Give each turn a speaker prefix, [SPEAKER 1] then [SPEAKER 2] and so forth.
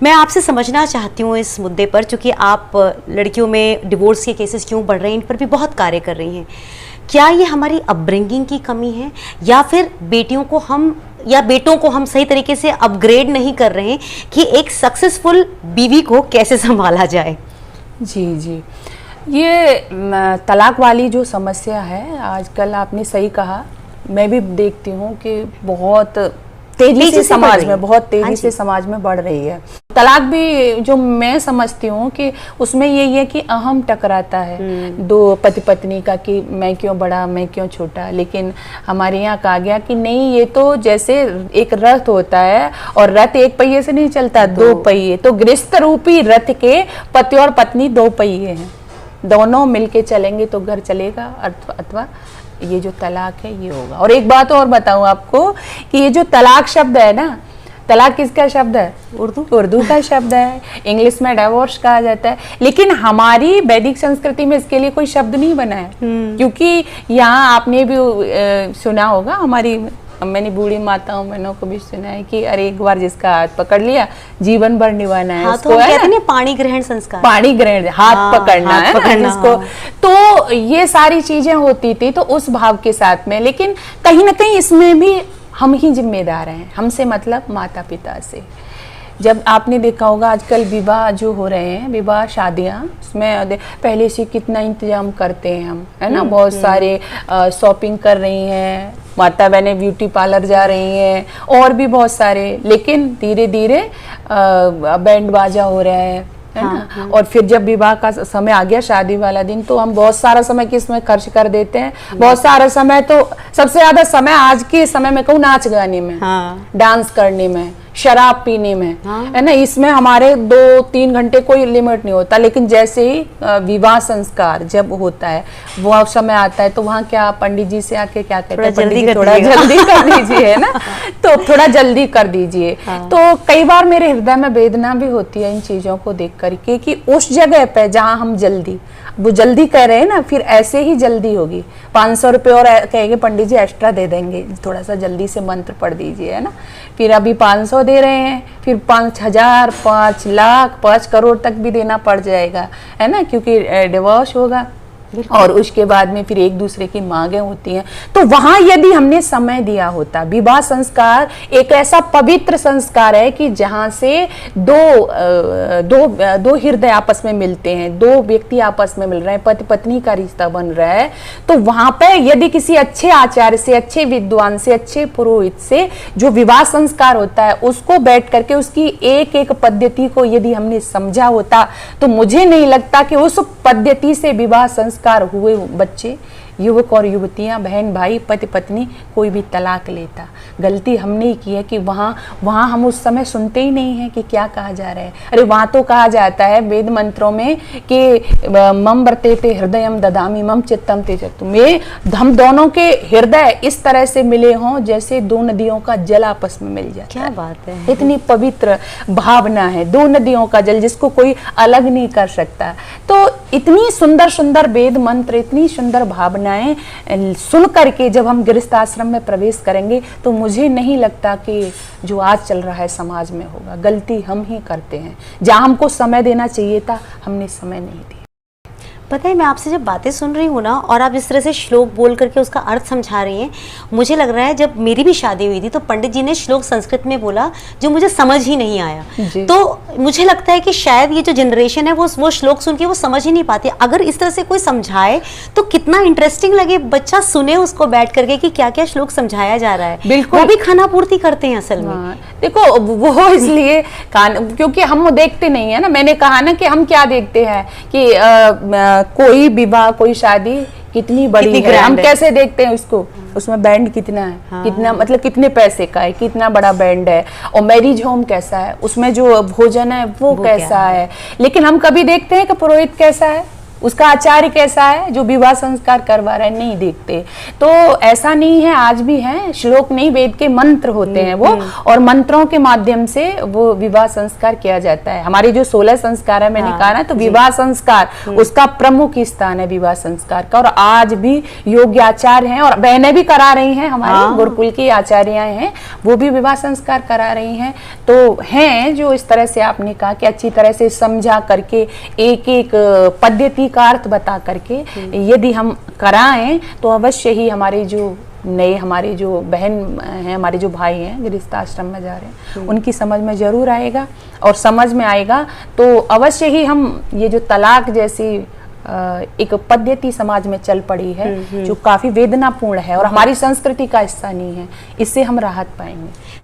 [SPEAKER 1] मैं आपसे समझना चाहती हूँ इस मुद्दे पर, चूँकि आप लड़कियों में डिवोर्स के केसेस क्यों बढ़ रहे हैं इन पर भी बहुत कार्य कर रही हैं। क्या ये हमारी अपब्रिंगिंग की कमी है, या फिर बेटियों को हम या बेटों को हम सही तरीके से अपग्रेड नहीं कर रहे हैं कि एक सक्सेसफुल बीवी को कैसे संभाला जाए?
[SPEAKER 2] जी जी, ये तलाक वाली जो समस्या है आजकल, आपने सही कहा, मैं भी देखती हूँ कि बहुत तेजी से समाज में, बहुत तेजी से समाज में बढ़ रही है। तलाक भी जो मैं समझती हूँ कि उसमें यही है कि अहम टकराता है दो पति पत्नी का, कि मैं क्यों बड़ा, मैं क्यों छोटा। लेकिन हमारे यहाँ कहा गया कि नहीं, ये तो जैसे एक रथ होता है और रथ एक पहिए से नहीं चलता, दो पहिए। तो गृहस्थ रूपी रथ के पति और पत्नी दो पहिए हैं, दोनों मिलके चलेंगे तो घर चलेगा, अथवा ये जो तलाक है ये होगा। और एक बात और बताऊं आपको कि ये जो तलाक शब्द है ना, तलाक किसका शब्द है? उर्दू का शब्द है। इंग्लिश में डिवोर्स कहा जाता है, लेकिन हमारी वैदिक संस्कृति में इसके लिए कोई शब्द नहीं बना है। क्योंकि यहाँ आपने भी सुना होगा, मैंने बूढ़ी माताओं बहनों को भी सुना है कि अरे एक बार जिसका हाथ पकड़ लिया जीवन भर निभाना है।
[SPEAKER 1] हाँ, तो कहते हैं पाणी ग्रहण संस्कार,
[SPEAKER 2] पाणी ग्रहण, हाथ पकड़ना है ना जिसको। तो ये सारी चीजें होती थी तो उस भाव के साथ में, लेकिन कहीं ना कहीं इसमें भी हम ही जिम्मेदार हैं। हमसे मतलब माता पिता से। जब आपने देखा होगा आजकल विवाह जो हो रहे हैं, विवाह शादियां, उसमें पहले से कितना इंतजाम करते हैं हम, है ना। बहुत सारे शॉपिंग कर रही हैं, माता बहनें ब्यूटी पार्लर जा रही हैं, और भी बहुत सारे। लेकिन धीरे धीरे बैंड बाजा हो रहा है ना। और फिर जब विवाह का समय आ गया, शादी वाला दिन, तो हम बहुत सारा समय किसमें खर्च कर देते हैं। बहुत सारा समय, तो सबसे ज्यादा समय आज के समय में कहूँ नाच गाने में, डांस करने में, शराब पीने में, है ना। इसमें हमारे 2-3 घंटे कोई लिमिट नहीं होता। लेकिन जैसे ही विवाह संस्कार जब होता है, वो समय आता है, तो वहाँ क्या पंडित जी से आके क्या कहते हैं, पंडित जी थोड़ा जल्दी कर दीजिए, है ना, तो थोड़ा जल्दी कर दीजिए। तो कई बार मेरे हृदय में वेदना भी होती है इन चीजों को देख करके कि उस जगह पे जहाँ हम वो जल्दी कह रहे हैं ना, फिर ऐसे ही जल्दी होगी। 500 रुपये और कहेंगे पंडित जी एक्स्ट्रा दे देंगे, थोड़ा सा जल्दी से मंत्र पढ़ दीजिए, है ना। फिर अभी 500 दे रहे हैं, फिर 5,000, 5 लाख, 5 करोड़ तक भी देना पड़ जाएगा, है ना, क्योंकि डिवोर्स होगा। और उसके बाद में फिर एक दूसरे की मांगे होती हैं। तो वहां यदि हमने समय दिया होता, विवाह संस्कार एक ऐसा पवित्र संस्कार है कि जहां से दो हृदय आपस में मिलते हैं, दो व्यक्ति आपस में मिल रहे हैं, पति पत्नी का रिश्ता बन रहा है। तो वहां पे यदि किसी अच्छे आचार्य से, अच्छे विद्वान से, अच्छे पुरोहित से जो विवाह संस्कार होता है उसको बैठ करके उसकी एक एक पद्धति को यदि हमने समझा होता, तो मुझे नहीं लगता कि उस पद्धति से विवाह संस्कार हुए बच्चे, युवक और युवतियां, बहन भाई, पति पत्नी, कोई भी तलाक लेता। गलती हमने ही की है कि वहां हम उस समय सुनते ही नहीं है कि क्या कहा जा रहा है। अरे वहां तो कहा जाता है वेद मंत्रों में कि मम वर्तेते हृदयम ददामि मम चित्तम तेजतु, में हम दोनों के हृदय इस तरह से मिले हों जैसे दो नदियों का जल आपस में मिल जाता है।
[SPEAKER 1] क्या बात है,
[SPEAKER 2] इतनी पवित्र भावना है, दो नदियों का जल जिसको कोई अलग नहीं कर सकता। तो इतनी सुंदर सुंदर वेद मंत्र, इतनी सुंदर भावनाएं सुन करके जब हम गृहस्थ आश्रम में प्रवेश करेंगे, तो मुझे नहीं लगता कि जो आज चल रहा है समाज में होगा। गलती हम ही करते हैं, जहां हमको समय देना चाहिए था हमने समय नहीं दिया।
[SPEAKER 1] पता है, मैं आपसे जब बातें सुन रही हूँ ना, और आप जिस तरह से श्लोक बोल करके उसका अर्थ समझा रही हैं, मुझे लग रहा है जब मेरी भी शादी हुई थी तो पंडित जी ने श्लोक संस्कृत में बोला जो मुझे समझ ही नहीं आया। तो मुझे लगता है कि शायद ये जो जनरेशन है वो श्लोक सुन के वो समझ ही नहीं पाती। अगर इस तरह से कोई समझाए तो कितना इंटरेस्टिंग लगे, बच्चा सुने उसको बैठ करके कि क्या क्या श्लोक समझाया जा रहा है।
[SPEAKER 2] बिल्कुल,
[SPEAKER 1] वो भी खाना पूर्ति करते हैं असल में।
[SPEAKER 2] देखो वो इसलिए क्योंकि हम देखते नहीं है ना। मैंने कहा ना कि हम क्या देखते हैं कि कोई विवाह, कोई शादी कितनी बड़ी है, हम कैसे देखते हैं उसको, उसमें बैंड कितना है, कितना मतलब कितने पैसे का है, कितना बड़ा बैंड है, और मैरिज होम कैसा है, उसमें जो भोजन है वो कैसा है। लेकिन हम कभी देखते हैं कि पुरोहित कैसा है, उसका आचार्य कैसा है, जो विवाह संस्कार करवा रहा है, नहीं देखते। तो ऐसा नहीं है, आज भी है, श्लोक नहीं वेद के मंत्र होते हैं वो, और मंत्रों के माध्यम से वो विवाह संस्कार किया जाता है। हमारे जो 16 संस्कार है, मैंने कहा ना, तो विवाह संस्कार उसका प्रमुख स्थान है, विवाह संस्कार का। और आज भी योग्य आचार्य हैं, और बहनें भी करा रही हैं, हमारे गुरुकुल की आचार्याएं हैं, वो भी विवाह संस्कार करा रही हैं। तो हैं जो इस तरह से आपने कहा कि अच्छी तरह से समझा करके, एक एक पद्धति का अर्थ बता करके यदि हम कराएं, तो अवश्य ही हमारे जो नए, हमारे जो बहन हैं, हमारे जो भाई हैं गृहस्थाश्रम में जा रहे हैं, उनकी समझ में जरूर आएगा। और समझ में आएगा तो अवश्य ही हम ये जो तलाक जैसी एक पद्धति समाज में चल पड़ी है, जो काफी वेदनापूर्ण है और हमारी संस्कृति का हिस्सा नहीं है, इससे हम राहत पाएंगे।